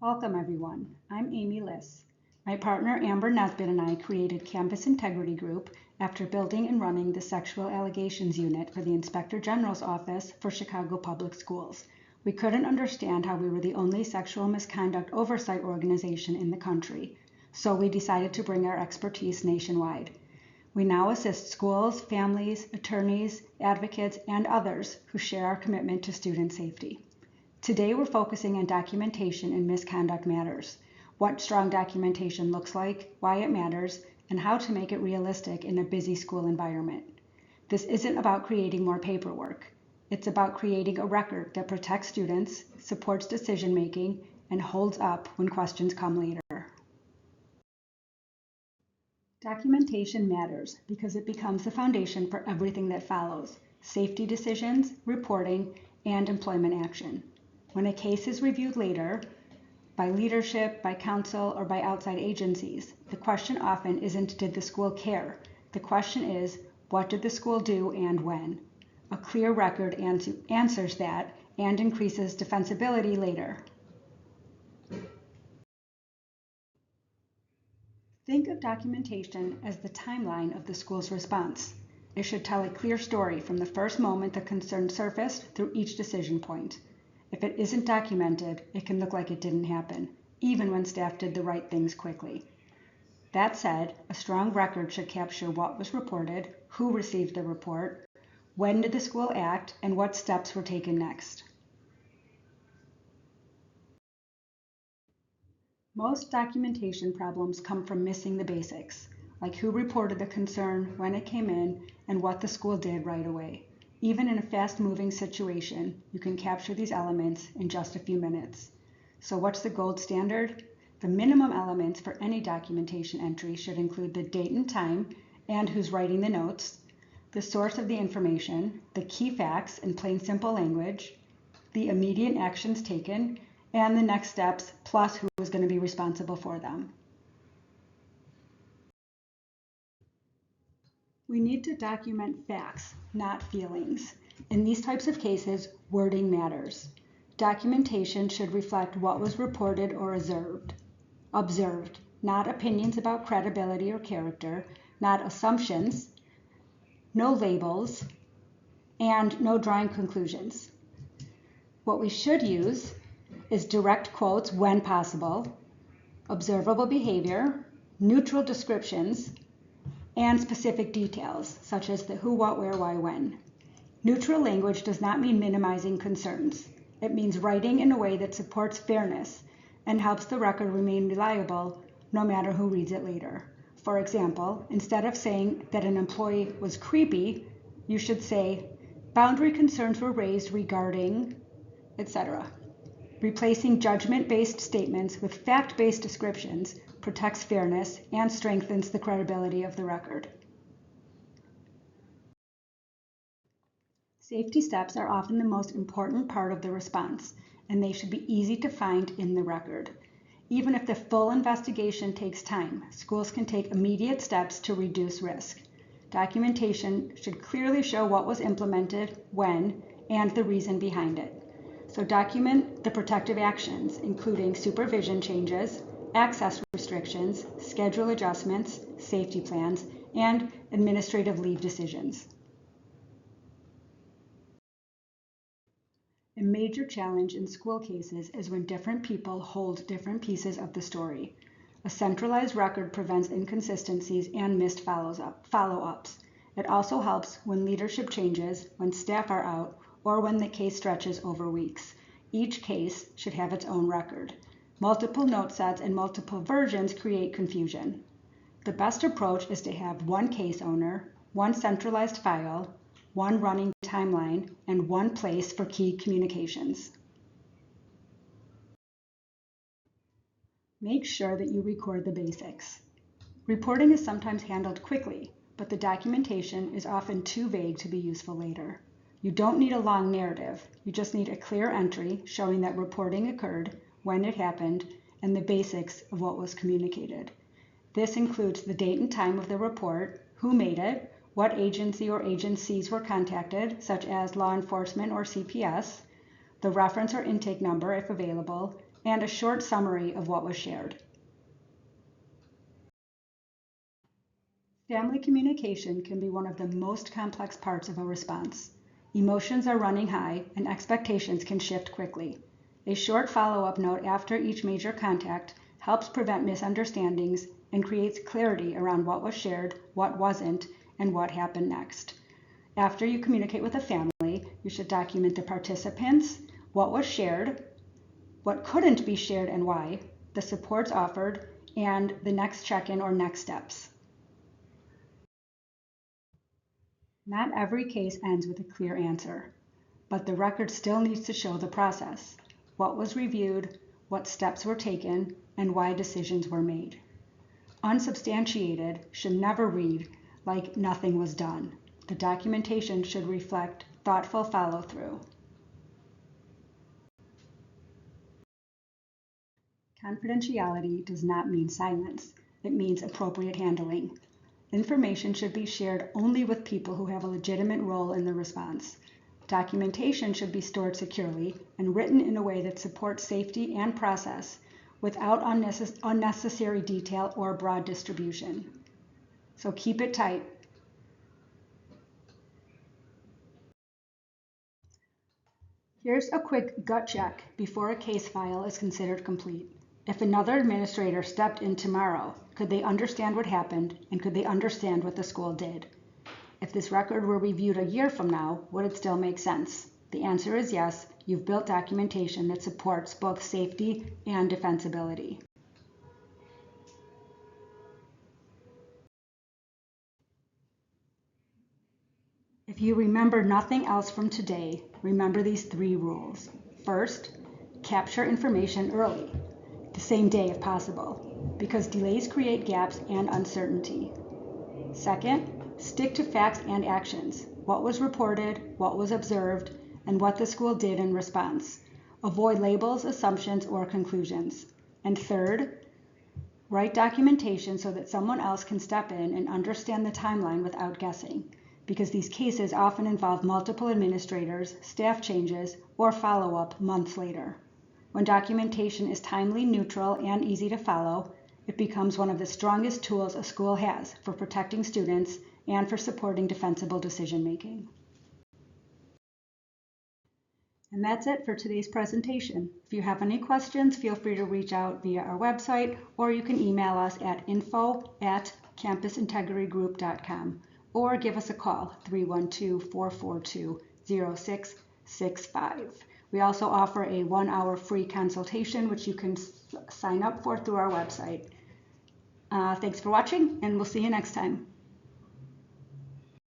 Welcome everyone. I'm Amy Liss. My partner Amber Nesbitt and I created Campus Integrity Group after building and running the Sexual Allegations Unit for the Inspector General's Office for Chicago Public Schools. We couldn't understand how we were the only sexual misconduct oversight organization in the country, so we decided to bring our expertise nationwide. We now assist schools, families, attorneys, advocates, and others who share our commitment to student safety. Today we're focusing on documentation in misconduct matters, what strong documentation looks like, why it matters, and how to make it realistic in a busy school environment. This isn't about creating more paperwork. It's about creating a record that protects students, supports decision making, and holds up when questions come later. Documentation matters because it becomes the foundation for everything that follows: safety decisions, reporting, and employment action. When a case is reviewed later, by leadership, by counsel, or by outside agencies, the question often isn't, did the school care? The question is, what did the school do and when? A clear record answers that and increases defensibility later. Think of documentation as the timeline of the school's response. It should tell a clear story from the first moment the concern surfaced through each decision point. If it isn't documented, it can look like it didn't happen, even when staff did the right things quickly. That said, a strong record should capture what was reported, who received the report, when did the school act, and what steps were taken next. Most documentation problems come from missing the basics, like who reported the concern, when it came in, and what the school did right away. Even in a fast-moving situation, you can capture these elements in just a few minutes. So what's the gold standard? The minimum elements for any documentation entry should include the date and time and who's writing the notes, the source of the information, the key facts in plain simple language, the immediate actions taken, and the next steps, plus who is going to be responsible for them. We need to document facts, not feelings. In these types of cases, wording matters. Documentation should reflect what was reported or observed, not opinions about credibility or character, not assumptions, no labels, and no drawing conclusions. What we should use is direct quotes when possible, observable behavior, neutral descriptions, and specific details, such as the who, what, where, why, when. Neutral language does not mean minimizing concerns. It means writing in a way that supports fairness and helps the record remain reliable no matter who reads it later. For example, instead of saying that an employee was creepy, you should say, boundary concerns were raised regarding, etc. Replacing judgment-based statements with fact-based descriptions protects fairness and strengthens the credibility of the record. Safety steps are often the most important part of the response, and they should be easy to find in the record. Even if the full investigation takes time, schools can take immediate steps to reduce risk. Documentation should clearly show what was implemented, when, and the reason behind it. So document the protective actions, including supervision changes, access restrictions, schedule adjustments, safety plans, and administrative leave decisions. A major challenge in school cases is when different people hold different pieces of the story. A centralized record prevents inconsistencies and missed follow-ups. It also helps when leadership changes, when staff are out, or when the case stretches over weeks. Each case should have its own record. Multiple note sets and multiple versions create confusion. The best approach is to have one case owner, one centralized file, one running timeline, and one place for key communications. Make sure that you record the basics. Reporting is sometimes handled quickly, but the documentation is often too vague to be useful later. You don't need a long narrative, you just need a clear entry showing that reporting occurred, when it happened, and the basics of what was communicated. This includes the date and time of the report, who made it, what agency or agencies were contacted, such as law enforcement or CPS, the reference or intake number if available, and a short summary of what was shared. Family communication can be one of the most complex parts of a response. Emotions are running high and expectations can shift quickly. A short follow-up note after each major contact helps prevent misunderstandings and creates clarity around what was shared, what wasn't, and what happened next. After you communicate with a family, you should document the participants, what was shared, what couldn't be shared and why, the supports offered, and the next check-in or next steps. Not every case ends with a clear answer, but the record still needs to show the process, what was reviewed, what steps were taken, and why decisions were made. Unsubstantiated should never read like nothing was done. The documentation should reflect thoughtful follow-through. Confidentiality does not mean silence. It means appropriate handling. Information should be shared only with people who have a legitimate role in the response. Documentation should be stored securely and written in a way that supports safety and process without unnecessary detail or broad distribution. So keep it tight. Here's a quick gut check before a case file is considered complete. If another administrator stepped in tomorrow, could they understand what happened and could they understand what the school did? If this record were reviewed a year from now, would it still make sense? The answer is yes. You've built documentation that supports both safety and defensibility. If you remember nothing else from today, remember these 3 rules. First, capture information early, the same day if possible, because delays create gaps and uncertainty. Second, stick to facts and actions. What was reported, what was observed, and what the school did in response. Avoid labels, assumptions, or conclusions. And third, write documentation so that someone else can step in and understand the timeline without guessing, because these cases often involve multiple administrators, staff changes, or follow-up months later. When documentation is timely, neutral, and easy to follow, it becomes one of the strongest tools a school has for protecting students and for supporting defensible decision-making. And that's it for today's presentation. If you have any questions, feel free to reach out via our website, or you can email us at info@campusintegritygroup.com, or give us a call, 312-442-0665. We also offer a 1-hour free consultation, which you can sign up for through our website. Thanks for watching, and we'll see you next time.